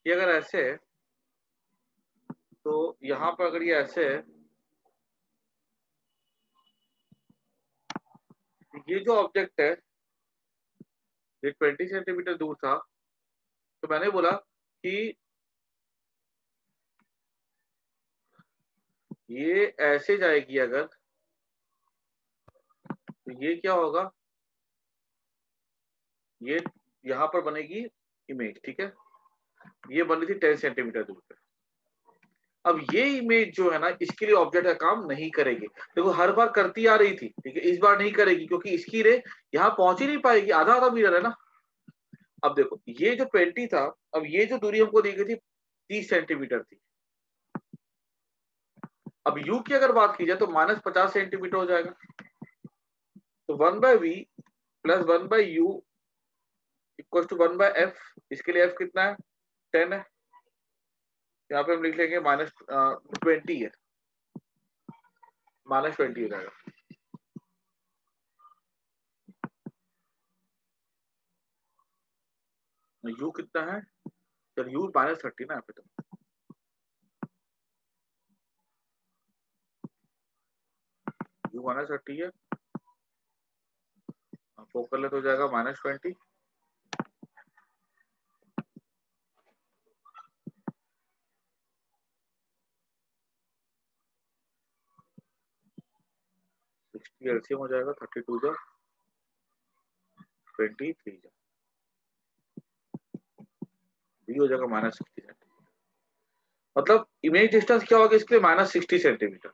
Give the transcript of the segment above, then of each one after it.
ये अगर ऐसे है तो यहाँ पर अगर ये ऐसे है, ये जो ऑब्जेक्ट है ये 20 सेंटीमीटर दूर था, तो मैंने बोला कि ये ऐसे जाएगी अगर, तो ये क्या होगा, ये यहाँ पर बनेगी इमेज, ठीक है। ये बनी थी 10 सेंटीमीटर दूर पे। अब ये इमेज जो है ना, इसके लिए ऑब्जेक्ट का काम नहीं करेगी। देखो हर बार करती आ रही थी, ठीक है, इस बार नहीं करेगी क्योंकि इसकी रे यहाँ पहुंच ही नहीं पाएगी, आधा आधा मीटर है ना। अब देखो ये जो 20 था, अब ये जो दूरी हमको दी गई थी 30 सेंटीमीटर थी। अब यू की अगर बात की जाए तो -50 सेंटीमीटर हो जाएगा। तो 1/v plus 1/u equal to 1/f। इसके लिए f कितना है, 10 है। यहाँ पे हम लिख लेंगे -20 है, -20 हो जाएगा। u कितना है, चल u -30 ना यहाँ पे, तो u -30 है, फोकल लेंथ हो जाएगा -20। एलसीएम हो जाएगा 32 जा 23 जा, v हो जाएगा -60 सेंटीमीटर। मतलब इमेज डिस्टेंस क्या होगा इसके लिए, -60 सेंटीमीटर।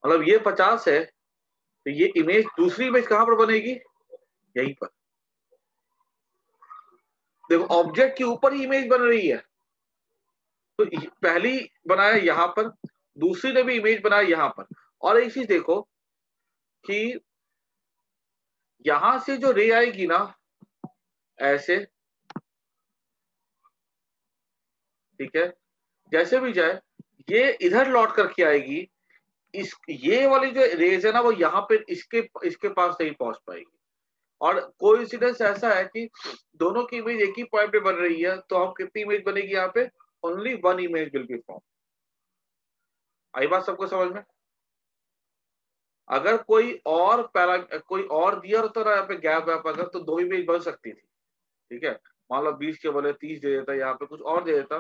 मतलब ये 50 है, तो ये इमेज, दूसरी इमेज कहां पर बनेगी, यहीं पर। देखो ऑब्जेक्ट के ऊपर ही इमेज बन रही है, तो पहली बनाया यहां पर, दूसरी ने भी इमेज बनाया यहां पर। और एक चीज देखो कि यहां से जो रे आएगी ना ऐसे, ठीक है, जैसे भी जाए ये इधर लौट करके आएगी। इस ये वाली जो रेज है ना वो यहाँ पे इसके इसके पास नहीं पहुंच पाएगी। और कोइंसिडेंस ऐसा है कि दोनों की इमेज एक ही पॉइंट पे बन रही है, तो हम कितनी इमेज बनेगी यहाँ पे, only one image will be form. आई बात सबको समझ में। अगर कोई और दिया होता ना यहाँ पे गैप वैप अगर, तो दो इमेज बन सकती थी, ठीक है। मान लो 20 के बोले 30 दे देता, यहाँ पे कुछ और दे देता,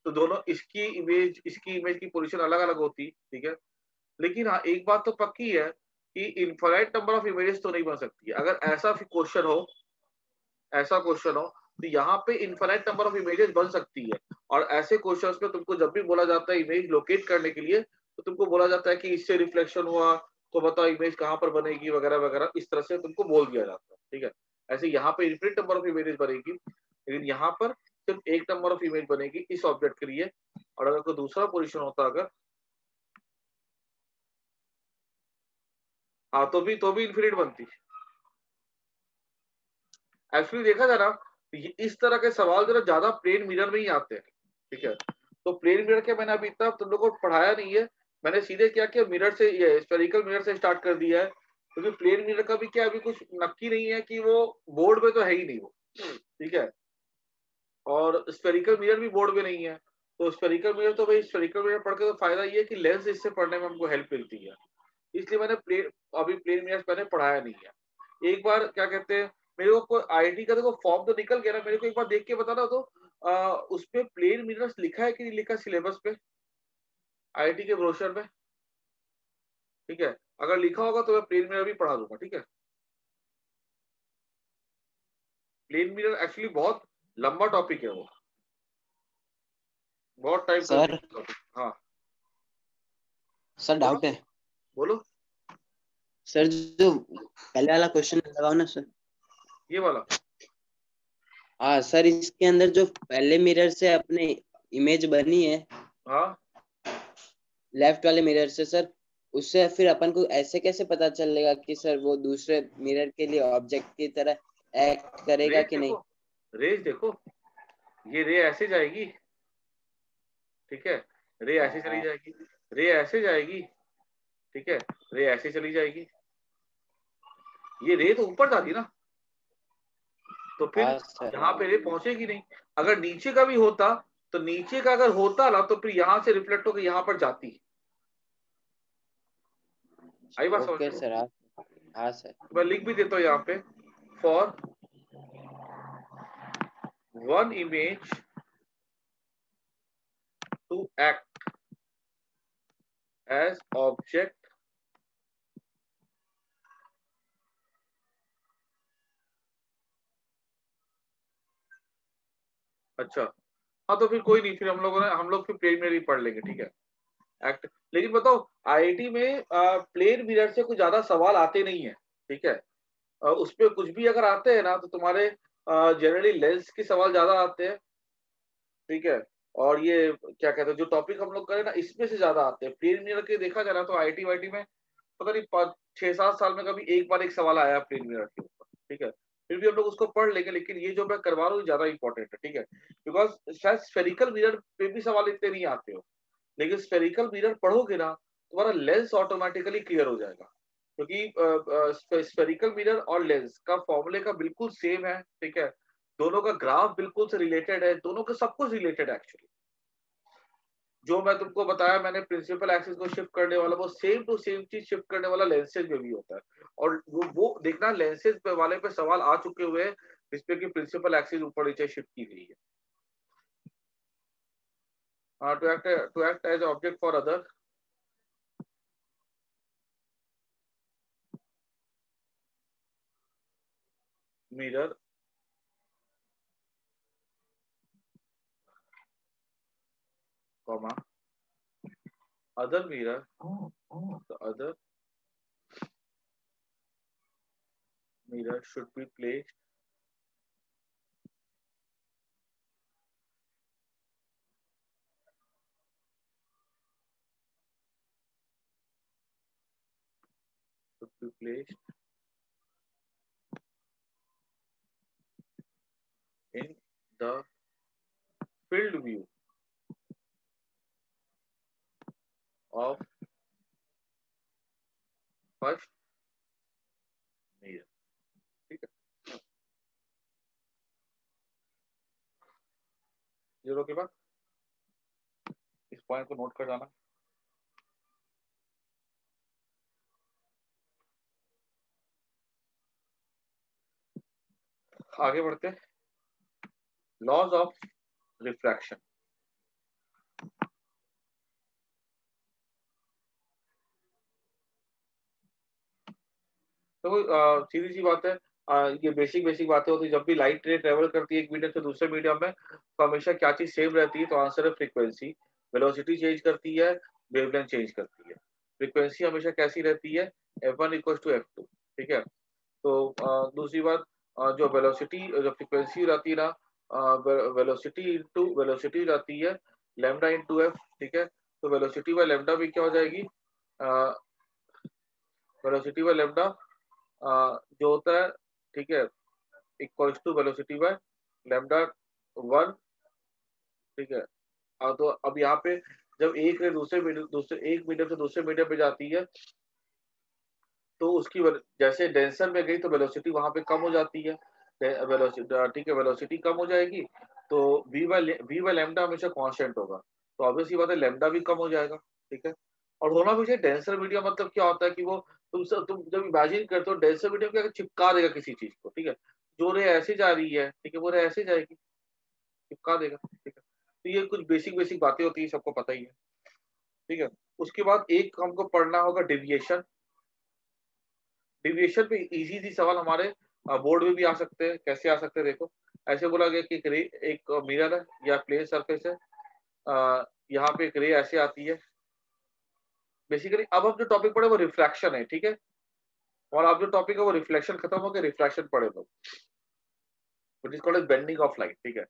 तो दोनों इसकी इमेज की पोजीशन अलग अलग होती, ठीक है। लेकिन हाँ एक बात तो पक्की है कि इनफाइनाइट नंबर ऑफ इमेजेस तो नहीं बन सकती। अगर ऐसा क्वेश्चन हो तो यहाँ पे इनफाइनाइट नंबर ऑफ इमेजेस बन सकती है। और ऐसे क्वेश्चंस में तुमको जब भी बोला जाता है इमेज लोकेट करने के लिए, तो तुमको बोला जाता है कि इससे रिफ्लेक्शन हुआ तो बताओ इमेज कहाँ पर बनेगी वगैरह वगैरह, इस तरह से तुमको बोल दिया जाता है, ठीक है। ऐसे यहाँ पे इनफिनिट नंबर ऑफ इमेजेस बनेगी, लेकिन यहाँ पर सिर्फ एक नंबर ऑफ इमेज बनेगी इस ऑब्जेक्ट के लिए। और अगर कोई दूसरा पोजिशन होता अगर, हाँ तो भी इन्फिनिट बनती। एक्चुअली देखा जाए ना, इस तरह के सवाल जरा ज्यादा प्लेन मिरर में ही आते हैं, ठीक है। तो प्लेन मिरर के मैंने अभी इतना तुम लोग को पढ़ाया नहीं है। मैंने सीधे क्या किया, मिरर से, ये स्फेरिकल मिरर से स्टार्ट कर दिया है, क्योंकि प्लेन मिरर का भी क्या अभी कुछ नक्की नहीं है कि वो बोर्ड में तो है ही नहीं वो, ठीक है। और स्फेरिकल मिरर भी बोर्ड में नहीं है। तो स्फेरिकल मिरर तो भाई, स्फेरिकल मिरर पढ़ के तो फायदा ये है कि लेंस इससे पढ़ने में हमको हेल्प मिलती है। इसलिए मैंने अभी प्लेन मिरर्स मैंने पढ़ाया नहीं है। एक बार क्या कहते हैं, मेरे को कोई आईआईटी का देखो फॉर्म तो निकल गया ना, मेरे को एक बार देख के बताना तो उस पे प्लेन मिरर्स लिखा है कि नहीं लिखा सिलेबस पे, आईआईटी के ब्रोशर में, ठीक है। अगर लिखा होगा तो मैं प्लेन मिरर भी पढ़ा दूंगा, ठीक है। प्लेन मिरर एक्चुअली बहुत लंबा टॉपिक है वो, बहुत टाइम सर कंज्यूमिंग टॉपिक। हाँ सर बोलो डाउट है। बोलो। सर जो पहले वाला क्वेश्चन लगाओ ना सर। ये वाला, हाँ सर, इसके अंदर जो पहले मिरर से अपने इमेज बनी है, हाँ लेफ्ट वाले मिरर से सर, उससे फिर अपन को ऐसे कैसे पता चलेगा कि सर वो दूसरे मिरर के लिए ऑब्जेक्ट की तरह एक्ट करेगा रेज कि नहीं? देखो, रेज देखो, ये रे ऐसे जाएगी, ठीक है, रे ऐसे चली हाँ जाएगी, रे ऐसे जाएगी, ठीक है, रे ऐसे चली जाएगी। ये रे तो ऊपर जाती ना, तो फिर हाँ सर। यहाँ पे रे पहुंचेगी नहीं। अगर नीचे का भी होता तो नीचे का अगर होता ना तो फिर यहां से रिफ्लेक्ट होकर यहां पर जाती। आई बात समझ ओके में? सर। हाँ सर। मैं लिख भी देता हूँ यहाँ पे, for one image to act as object अच्छा, हाँ तो फिर कोई नहीं, फिर हम लोग फिर प्रिलिमिनरी पढ़ लेंगे, ठीक है। एक्ट, लेकिन बताओ आईआईटी में प्लेन मिरर से कुछ ज्यादा सवाल आते नहीं है, ठीक है। उस पे कुछ भी अगर आते हैं ना तो तुम्हारे जनरली लेंस के सवाल ज्यादा आते हैं, ठीक है। और ये क्या कहते हैं जो टॉपिक हम लोग करें ना इसमें से ज्यादा आते हैं। प्लेन मिरर के देखा जाए ना तो आईआईटी वाईटी में पता नहीं 6-7 साल में कभी एक बार एक सवाल आया प्लेन मिरर के ऊपर, ठीक है। फिर भी हम लोग उसको पढ़ लेंगे, लेकिन ये जो मैं करवा रहा हूँ ज्यादा इंपॉर्टेंट है, ठीक है। बिकॉज शायद स्फेरिकल मिरर पे भी सवाल इतने नहीं आते हो, लेकिन स्फेरिकल मिरर पढ़ोगे ना तुम्हारा लेंस ऑटोमेटिकली क्लियर हो जाएगा, क्योंकि स्फेरिकल मिरर और लेंस का फॉर्मूले का बिल्कुल सेम है, ठीक है। दोनों का ग्राफ बिल्कुल से रिलेटेड है, दोनों का सब कुछ रिलेटेड है एक्चुअली। जो मैं तुमको बताया मैंने प्रिंसिपल एक्सिस को शिफ्ट करने वाला, वो सेम टू सेम चीज शिफ्ट करने वाला लेंसेज में भी होता है। और वो देखना लेंसेज पे वाले पे सवाल आ चुके हुए हैं जिसपे कि प्रिंसिपल एक्सिस ऊपर नीचे शिफ्ट की गई है। To act as object for other mirror comma other mirror, the other mirror should be placed should be placed in the field view of first mirror, ठीक है। जीरो के बाद इस पॉइंट को नोट कर जाना। आगे बढ़ते हैं, लॉज ऑफ रिफ्रैक्शन। तो सीधी सी बात है, ये बेसिक बेसिक बातें होती है। जब भी लाइट रे ट्रेवल करती है एक मीडियम से दूसरे मीडियम में तो हमेशा क्या चीज सेम रहती है, तो आंसर है फ्रीक्वेंसी। वेलोसिटी चेंज करती है, वेवलेंथ चेंज करती है। फ्रीक्वेंसी हमेशा कैसी रहती है, f1 इक्वल टू f2, ठीक है। तो दूसरी बात, जो वेलोसिटी जो फ्रीक्वेंसी रहती है ना, वेलोसिटी इंटू वेलोसिटी रहती है लेमडा इंटू एफ, ठीक है। तो वेलोसिटी बाय लेमडा भी क्या हो जाएगी, वेलोसिटी बाय लेमडा जो होता है, ठीक है, equals to velocity by lambda 1, ठीक है। तो अब यहाँ पे जब एक रे दूसरे एक मीडियम से दूसरे मीडियम पे जाती है तो उसकी जैसे डेंसर में गई तो वेलोसिटी वहां पे कम हो जाती है, वेलोसिटी, ठीक है, वेलोसिटी कम हो जाएगी तो वी बाय लेमडा हमेशा कांस्टेंट होगा, तो ऑब्वियसली बात है लेमडा भी कम हो जाएगा, ठीक है। और होना भी चाहिए डेंसर मीडियम, मतलब क्या होता है कि वो तुम जब इमेजिन करते हो डेंसर मीडियम क्या चिपका देगा किसी चीज को, ठीक है। जो रे ऐसे जा रही है, ठीक है, वो रे ऐसे जाएगी, चिपका देगा, ठीक है। तो ये कुछ बेसिक बेसिक बातें होती है, सबको पता ही है, ठीक है। उसके बाद एक हमको पढ़ना होगा डिविएशन। डिविएशन पे इजी सी सवाल हमारे बोर्ड में भी आ सकते हैं। कैसे आ सकते हैं देखो, ऐसे बोला गया कि एक मिरर है या प्लेन सरफेस है, यहाँ पे एक रे ऐसे आती है। बेसिकली अब हम जो टॉपिक पढ़े वो रिफ्रैक्शन है, ठीक है। और अब जो टॉपिक है वो रिफ्लेक्शन खत्म हो गया, रिफ्रैक्शन पढ़े तो which is called as bending of light, ठीक है।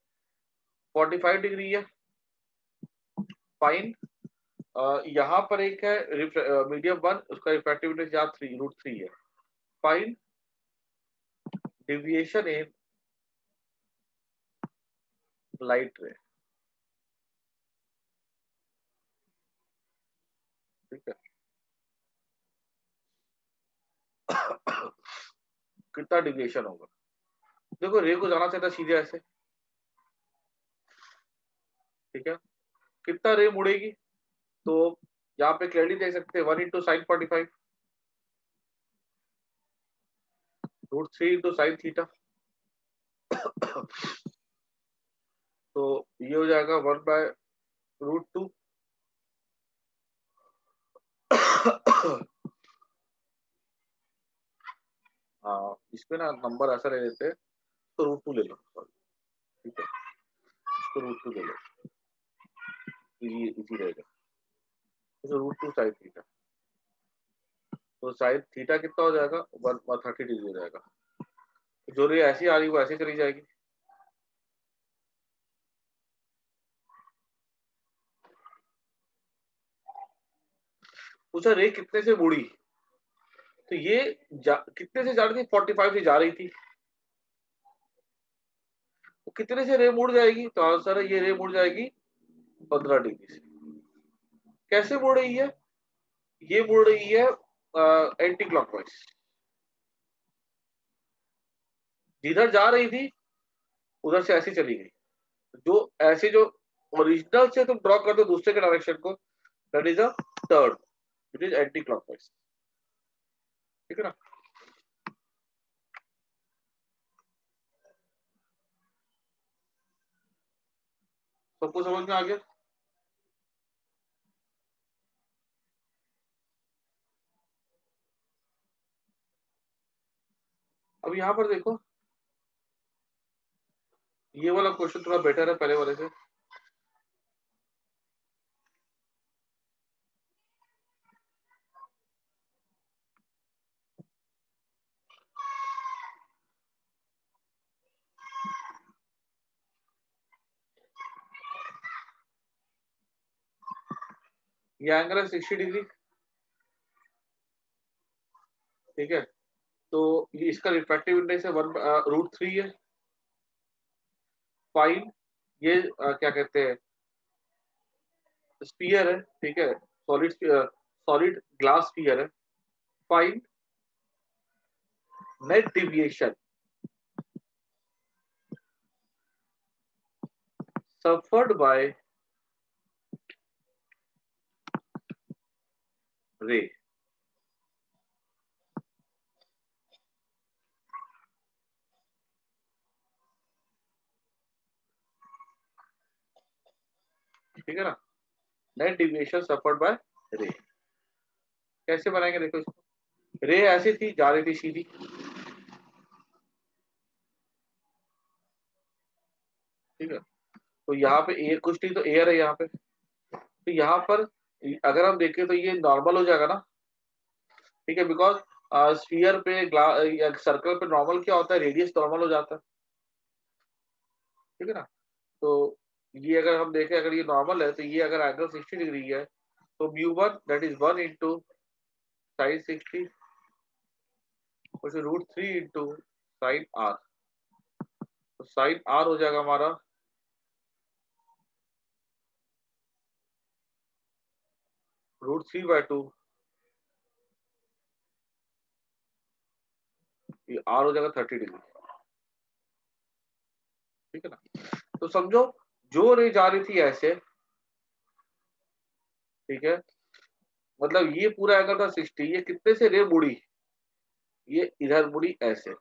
45 डिग्री है, फाइन। यहाँ पर एक है मीडियम वन, उसका रिफ्रैक्टिव इंडेक्स यहाँ 3 √3 है, फाइन डिविएशन इन लाइट रे, ठीक है। कितना डिविएशन होगा, देखो रे को जाना चाहता सीधे ऐसे, ठीक है, कितना रे मुड़ेगी, तो यहाँ पे क्लियरली देख सकते हैं 1 into sign 45, √3 into sine theta, तो ये हो जाएगा 1/√2। हाँ, इसमें ना नंबर ऐसा ले लेते हैं, तो √2 ले लो, ठीक है, इसको √2 ले लो, इजी रहेगा, तो √2 साइन थीटा, तो साइन थीटा कितना हो जाएगा, 130 डिग्री हो जाएगा। जो रे ऐसी आ रही वो ऐसे चली जाएगी। पूछा रे कितने से मुड़ी, तो ये कितने से जा रही थी, 45 से जा रही थी, तो कितने से रे मुड़ जाएगी, तो आंसर है ये रे मुड़ जाएगी 15 डिग्री से। कैसे मुड़ रही है, ये मुड़ रही है एंटी क्लॉकवाइज, जिधर जा रही थी उधर से ऐसी चली गई, जो ऐसे जो ओरिजिनल से तुम ड्रॉ कर दो दूसरे के डायरेक्शन को, that is a turn, it is anti clockwise, ठीक है ना। सबको समझ में आ गया। अब यहाँ पर देखो, ये वाला क्वेश्चन थोड़ा बेटर है पहले वाले से। ये एंगल है 60 डिग्री, ठीक है, तो ये इसका रिफ्रैक्टिव इंडेक्स है 1/√3 है। फाइन, ये क्या कहते हैं, स्फीयर है, ठीक है, सॉलिड ग्लास स्फीयर है। Fine net deviation suffered by ray, ठीक है ना, नेट डिविएशन सफर्ड बाय रे। कैसे बनाएंगे देखो इसको, रे ऐसी थी, जा रही थी सीधी, ठीक है, तो यहाँ पे ए कुछ नहीं तो एयर है यहाँ पे, तो यहाँ पर अगर हम देखें तो ये नॉर्मल हो जाएगा ना, ठीक है, बिकॉज स्फीयर पे या सर्कल पे नॉर्मल क्या होता है, रेडियस नॉर्मल हो जाता है, ठीक है ना। तो ये अगर हम देखें, अगर ये नॉर्मल है तो ये अगर एंगल 60 डिग्री है, तो μ1 that is 1 into sine 60 √3 into sine R, तो साइन आर हो जाएगा हमारा √3/2, ये आर हो जाएगा 30 डिग्री, ठीक है ना। तो समझो जो रे जा रही थी ऐसे, ठीक है, मतलब ये पूरा एंगल था 60, ये कितने से रे मुड़ी, ये इधर मुड़ी ऐसे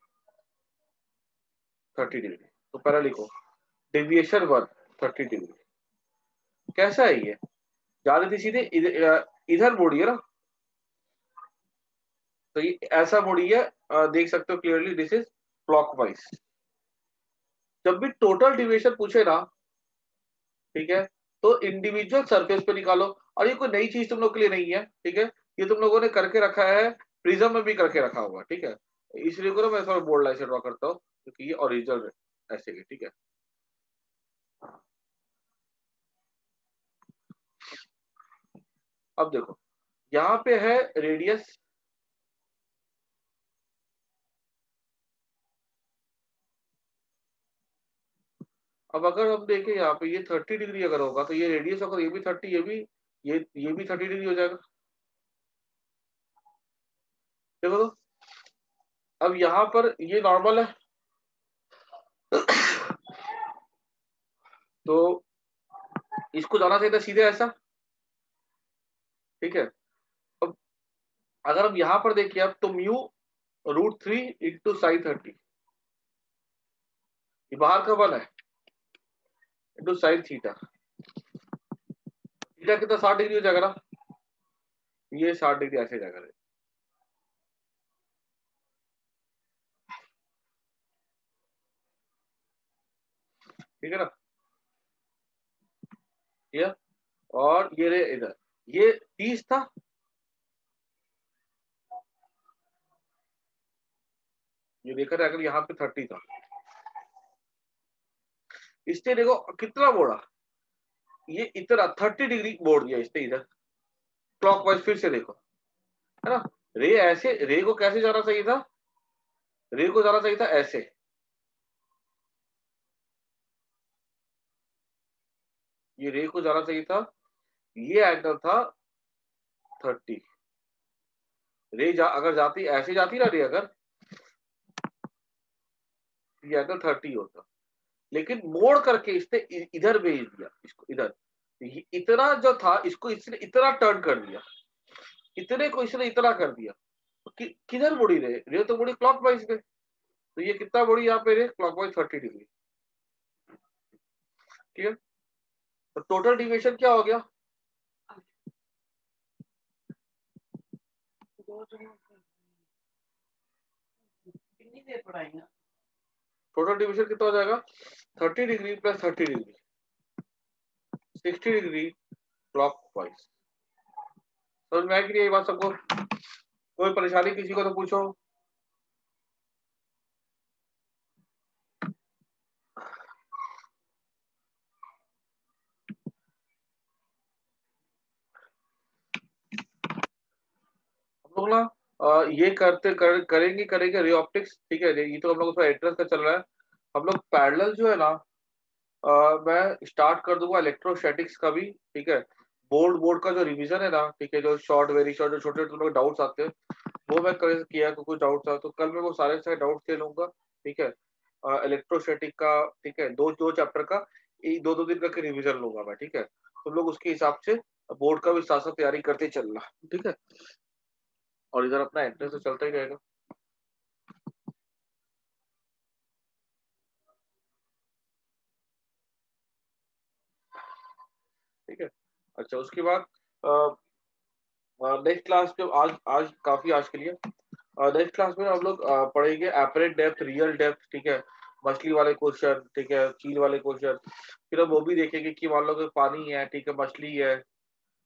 30 डिग्री, तो पहला लिखो डेविएशन 1 30 डिग्री। कैसा है ये, जा रही थी सीधे, इधर मुड़ी है ना, तो ये ऐसा मुड़ी है, देख सकते हो क्लियरली, दिस इज क्लॉकवाइज। जब भी टोटल डिविएशन पूछे ना, ठीक है, तो इंडिविजुअल सरफेस पे निकालो, और ये कोई नई चीज तुम लोग के लिए नहीं है, ठीक है, ये तुम लोगों ने करके रखा है, प्रिज्म में भी करके रखा हुआ है, ठीक है, इसलिए को मैं थोड़ा बोल्ड लाइन से ड्रॉ करता हूँ क्योंकि ये ओरिजिनल ऐसे ही, ठीक है। अब देखो यहाँ पे है रेडियस, अब अगर हम देखें यहाँ पे ये 30 डिग्री अगर होगा तो ये रेडियस अगर ये भी 30, ये भी 30 डिग्री हो जाएगा, देखो तो। अब यहाँ पर ये नॉर्मल है, तो इसको जाना चाहिए था सीधे ऐसा, ठीक है। अब अगर हम यहां पर देखिए अब तो म्यू √3 इंटू साइन 30, ये बाहर का बल है, इंटू साइन थीटा, थीटा कितना 60 डिग्री हो जाएगा ना, ये 60 डिग्री ऐसे जाएगा, ठीक है ना, ये और ये रे इधर, ये 30 था, ये देखा था अगर यहाँ पे 30 था, इसने देखो कितना मोड़ा, ये इतना 30 डिग्री मोड़ दिया इसने इधर क्लॉकवाइज, फिर से देखो, है ना। रे ऐसे, रे को कैसे जाना चाहिए था, रे को जाना चाहिए था ऐसे, ये रे को जाना चाहिए था, ये एंगल था 30, रे अगर जाती ऐसे जाती ना रे, अगर ये एंगल 30 होता, लेकिन मोड़ करके इसने इधर भेज दिया इसको, इधर इतना जो था इसको इसने इतना टर्न कर दिया, इतने को इसने इतना कर दिया, तो किधर मुड़ी रे, रे तो मुड़ी क्लॉकवाइज में, तो ये कितना मुड़ी यहाँ पे रे, क्लॉकवाइज 30 डिग्री, ठीक है। तो टोटल डिविएशन क्या हो गया, टोटल डिविएशन कितना हो जाएगा, 30 degree plus 30 degree, 60 degree clockwise. समझ में आएगी ये बात सबको, कोई परेशानी किसी को तो पूछो। हम लोग ना ये करेंगे रे ऑप्टिक्स, ठीक है, ये तो हम लोग थोड़ा एंट्रेंस का चल रहा है, हम लोग पैरेलल जो है ना, मैं स्टार्ट कर दूंगा इलेक्ट्रोस्टैटिक्स का भी, ठीक है। बोर्ड का जो रिवीजन है ना, ठीक है, जो शॉर्ट वेरी शॉर्ट जो छोटे छोटे डाउट्स आते हैं वो मैं कर किया, कुछ डाउट्स था तो कल मैं वो सारे सारे डाउट्स ले लूंगा, ठीक है। इलेक्ट्रोस्टैटिक का, ठीक है, दो दो चैप्टर का दो दो दिन का रिवीजन लूंगा मैं, ठीक है। तुम लोग उसके हिसाब से बोर्ड का भी साथ साथ तैयारी करते चलना, ठीक है, और इधर अपना एंट्रेंस तो चलता ही रहेगा। ठीक है, अच्छा उसके बाद नेक्स्ट क्लास पे आज आज काफी आज के लिए नेक्स्ट क्लास में हम लोग पढ़ेंगे एपरेंट डेप्थ, रियल डेप्थ, ठीक है, मछली वाले क्वेश्चन, ठीक है, चील वाले क्वेश्चन, फिर हम वो भी देखेंगे कि मान लो कि पानी है, ठीक है, मछली है,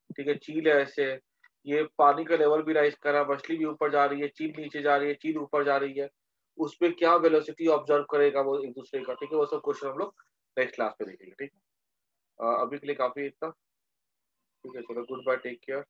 ठीक है, चील है, ऐसे ये पानी का लेवल भी राइज कर रहा है, मछली भी ऊपर जा रही है, चील नीचे जा रही है, चील ऊपर जा रही है, उसमें क्या वेलोसिटी ऑब्जर्व करेगा वो एक दूसरे का, ठीक है, वो सब क्वेश्चन हम लोग नेक्स्ट क्लास में देखेंगे, ठीक है। अभी के लिए काफी इतना, ठीक है, चलो गुड बाय, टेक केयर।